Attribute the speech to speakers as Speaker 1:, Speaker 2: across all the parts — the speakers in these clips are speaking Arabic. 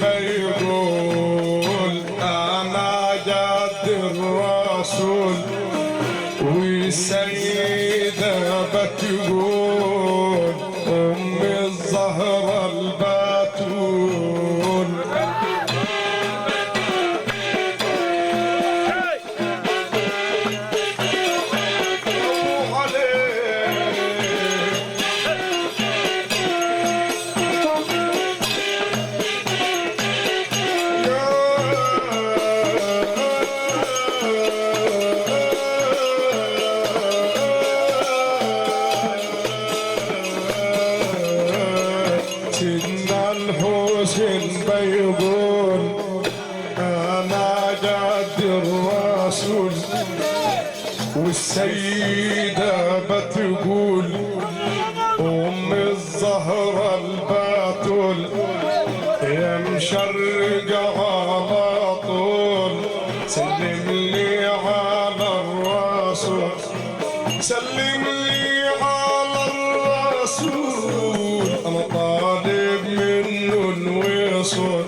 Speaker 1: بيقول أنا جد الرسول، والسيدة بتقول أم الزهرة البتول. بيقول أنا جد الرسول، والسيدة بتقول أم الزهرة البتول. يا مشرقة على طول سلم لي على الرسول، سلم لي على الرسول. أنا طالب منه الوصول،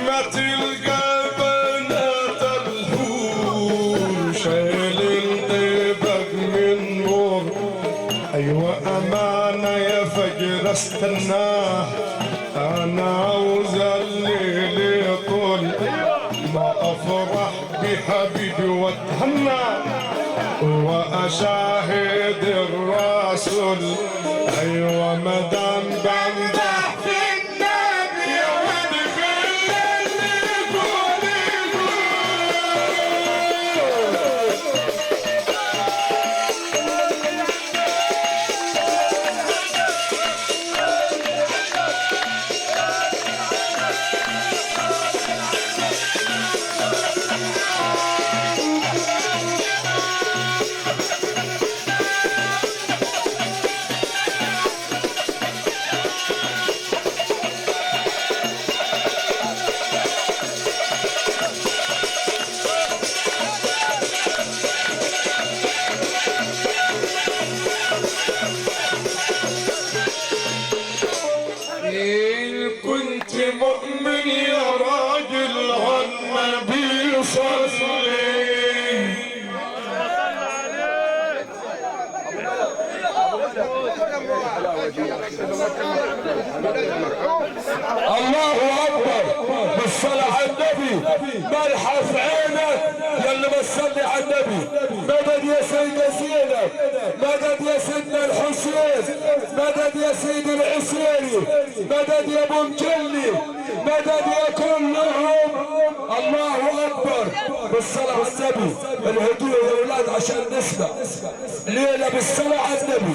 Speaker 1: ما تلقى بنات الهور شايل طيبك من نور. أيوة أمانة يا فجر استناه، أنا عاوز الليل يطول، ما أفرح بحبيبي واتهنى وأشاهد الرسول. أيوة مدام بمدح في النبي وادخل اللي يقول كنت مؤمن يا راجل عالنبي صلي.
Speaker 2: الله اكبر بالصلاة على النبي. مرحب عينك يا اللي بتصلي على النبي. مدد يا سيدة زينب، مدد يا سيدنا الحسين، مدد يا سيدي العسيري، مدد يا ابو مجلي، مدد يا كلهم. الله اكبر بالصلاة على النبي. الهدوء يا اولاد عشان نسمع ليلة بالصلاة على النبي.